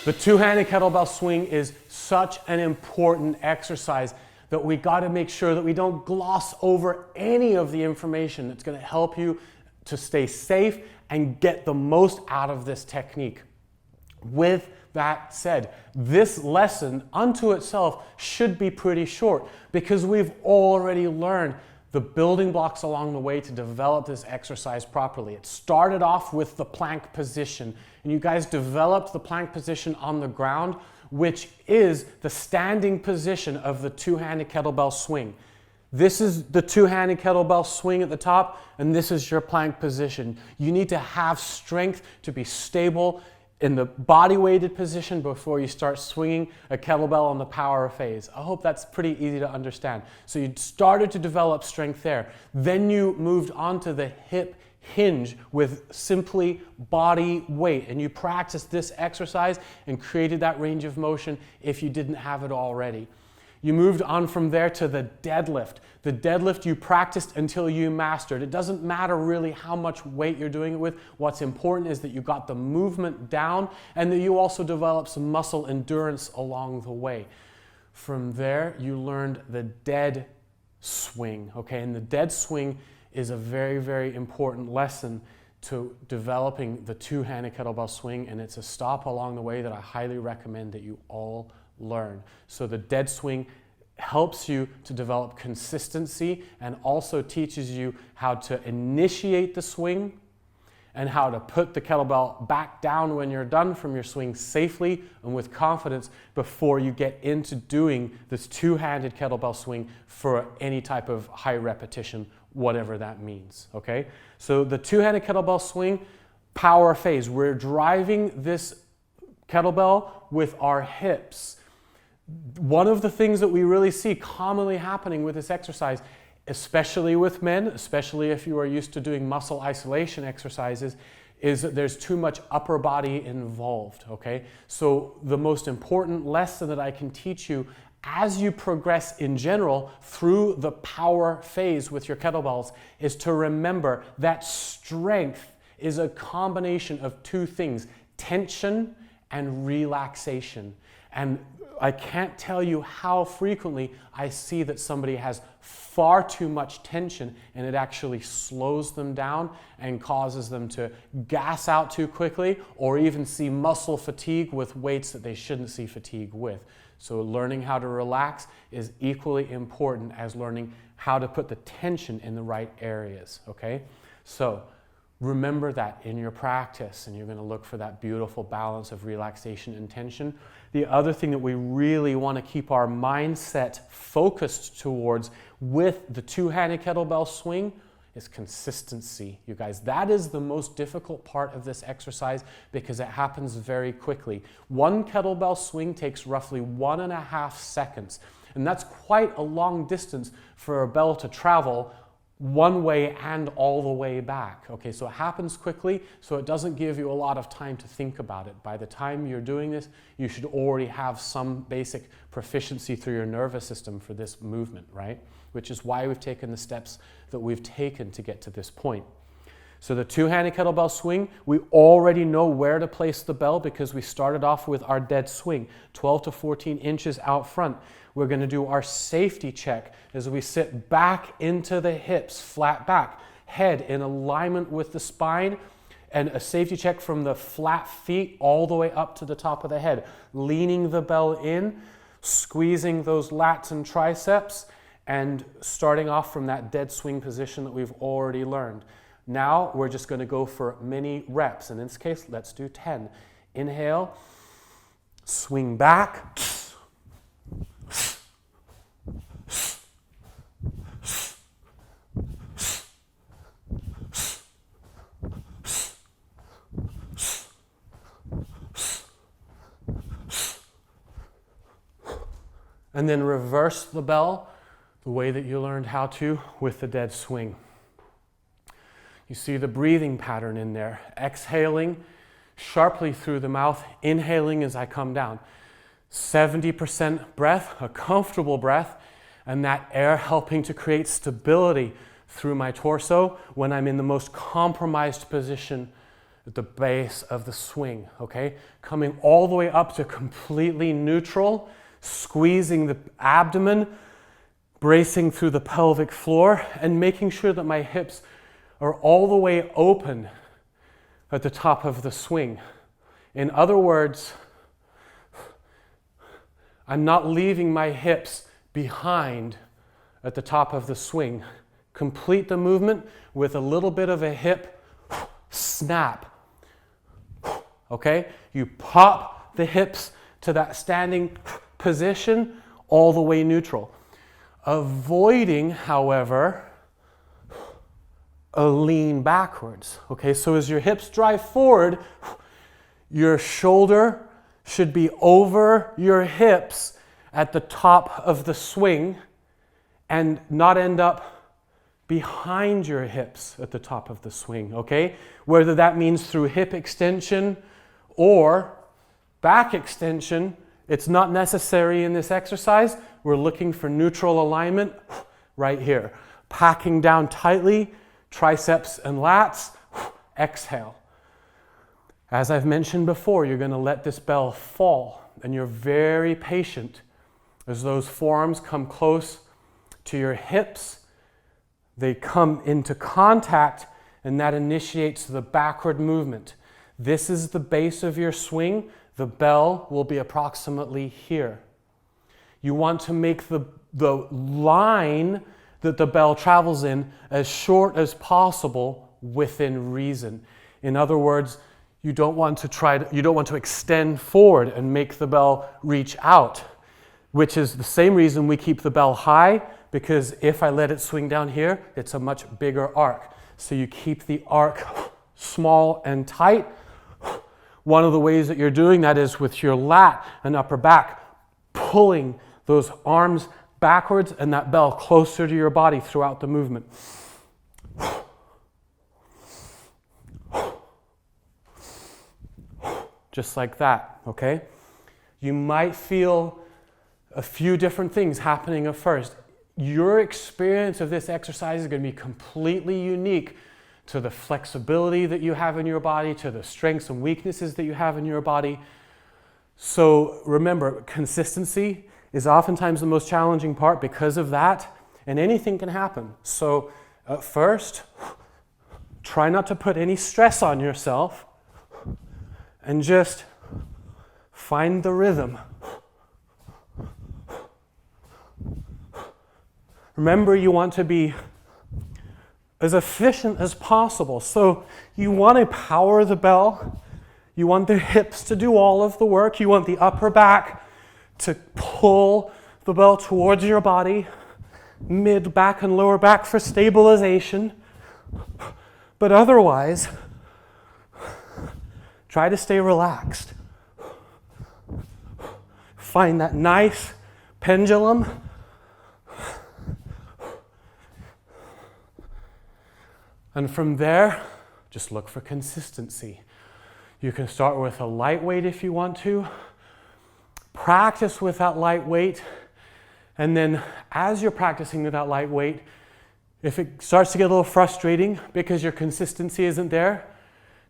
The two-handed kettlebell swing is such an important exercise that we got to make sure that we don't gloss over any of the information that's going to help you to stay safe and get the most out of this technique. With that said, this lesson unto itself should be pretty short because we've already learned the building blocks along the way to develop this exercise properly. It started off with the plank position, and you guys developed the plank position on the ground, which is the standing position of the two-handed kettlebell swing. This is the two-handed kettlebell swing at the top, and this is your plank position. You need to have strength to be stable in the body-weighted position before you start swinging a kettlebell on the power phase. I hope that's pretty easy to understand. So you started to develop strength there. Then you moved on to the hip hinge with simply body weight, and you practiced this exercise and created that range of motion if you didn't have it already. You moved on from there to the deadlift. The deadlift you practiced until you mastered. It doesn't matter really how much weight you're doing it with. What's important is that you got the movement down and that you also developed some muscle endurance along the way. From there, you learned the dead swing, okay? And the dead swing is a very, very important lesson to developing the two-handed kettlebell swing, and it's a stop along the way that I highly recommend that you all learn. So the dead swing helps you to develop consistency and also teaches you how to initiate the swing and how to put the kettlebell back down when you're done from your swing safely and with confidence before you get into doing this two-handed kettlebell swing for any type of high repetition, whatever that means, okay? So the two-handed kettlebell swing, power phase. We're driving this kettlebell with our hips. One of the things that we really see commonly happening with this exercise, especially with men, especially if you are used to doing muscle isolation exercises, is that there's too much upper body involved, okay? So the most important lesson that I can teach you as you progress in general through the power phase with your kettlebells is to remember that strength is a combination of two things, tension and relaxation. And I can't tell you how frequently I see that somebody has far too much tension and it actually slows them down and causes them to gas out too quickly or even see muscle fatigue with weights that they shouldn't see fatigue with. So learning how to relax is equally important as learning how to put the tension in the right areas, okay? So remember that in your practice, and you're going to look for that beautiful balance of relaxation and tension. The other thing that we really want to keep our mindset focused towards with the two-handed kettlebell swing is consistency, you guys. That is the most difficult part of this exercise because it happens very quickly. One kettlebell swing takes roughly 1.5 seconds, and that's quite a long distance for a bell to travel one way and all the way back. Okay, so it happens quickly, so it doesn't give you a lot of time to think about it. By the time you're doing this, you should already have some basic proficiency through your nervous system for this movement, right? Which is why we've taken the steps that we've taken to get to this point. So the two-handed kettlebell swing, we already know where to place the bell because we started off with our dead swing, 12 to 14 inches out front. We're going to do our safety check as we sit back into the hips, flat back, head in alignment with the spine, and a safety check from the flat feet all the way up to the top of the head, leaning the bell in, squeezing those lats and triceps, and starting off from that dead swing position that we've already learned. Now we're just going to go for mini reps, and in this case, let's do 10. Inhale, swing back, and then reverse the bell the way that you learned how to with the dead swing. You see the breathing pattern in there. Exhaling sharply through the mouth, inhaling as I come down. 70% breath, a comfortable breath, and that air helping to create stability through my torso when I'm in the most compromised position at the base of the swing, okay? Coming all the way up to completely neutral, squeezing the abdomen, bracing through the pelvic floor, and making sure that my hips are all the way open at the top of the swing. In other words, I'm not leaving my hips behind at the top of the swing. Complete the movement with a little bit of a hip snap. Okay? You pop the hips to that standing position all the way neutral. Avoiding, however, a lean backwards. Okay? So as your hips drive forward, your shoulder should be over your hips at the top of the swing and not end up behind your hips at the top of the swing, okay? Whether that means through hip extension or back extension, it's not necessary in this exercise. We're looking for neutral alignment right here. Packing down tightly, triceps and lats, exhale. As I've mentioned before, you're going to let this bell fall, and you're very patient as those forearms come close to your hips. They come into contact, and that initiates the backward movement. This is the base of your swing. The bell will be approximately here. You want to make the line that the bell travels in as short as possible within reason. In other words, you don't want to extend forward and make the bell reach out, which is the same reason we keep the bell high, because if I let it swing down here, it's a much bigger arc. So you keep the arc small and tight. One of the ways that you're doing that is with your lat and upper back, pulling those arms backwards and that bell closer to your body throughout the movement. Just like that, okay? You might feel a few different things happening at first. Your experience of this exercise is going to be completely unique to the flexibility that you have in your body, to the strengths and weaknesses that you have in your body. So remember, consistency is oftentimes the most challenging part because of that, and anything can happen. So at first, try not to put any stress on yourself, and just find the rhythm. Remember, you want to be as efficient as possible. So you want to power the bell. You want the hips to do all of the work. You want the upper back to pull the bell towards your body. Mid back and lower back for stabilization. But otherwise, try to stay relaxed. Find that nice pendulum. And from there, just look for consistency. You can start with a light weight if you want to. Practice with that light weight. And then as you're practicing with that light weight, if it starts to get a little frustrating because your consistency isn't there,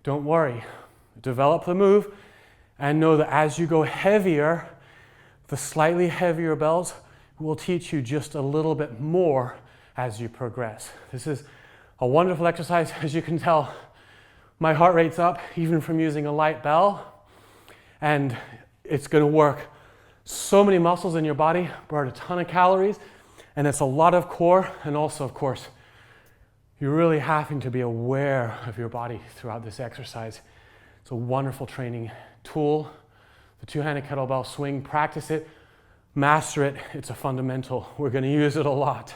don't worry. Develop the move and know that as you go heavier, the slightly heavier bells will teach you just a little bit more as you progress. This is a wonderful exercise. As you can tell, my heart rate's up even from using a light bell, and it's going to work so many muscles in your body, burn a ton of calories, and it's a lot of core, and also, of course, you're really having to be aware of your body throughout this exercise. It's a wonderful training tool. The two-handed kettlebell swing, practice it, master it. It's a fundamental. We're going to use it a lot.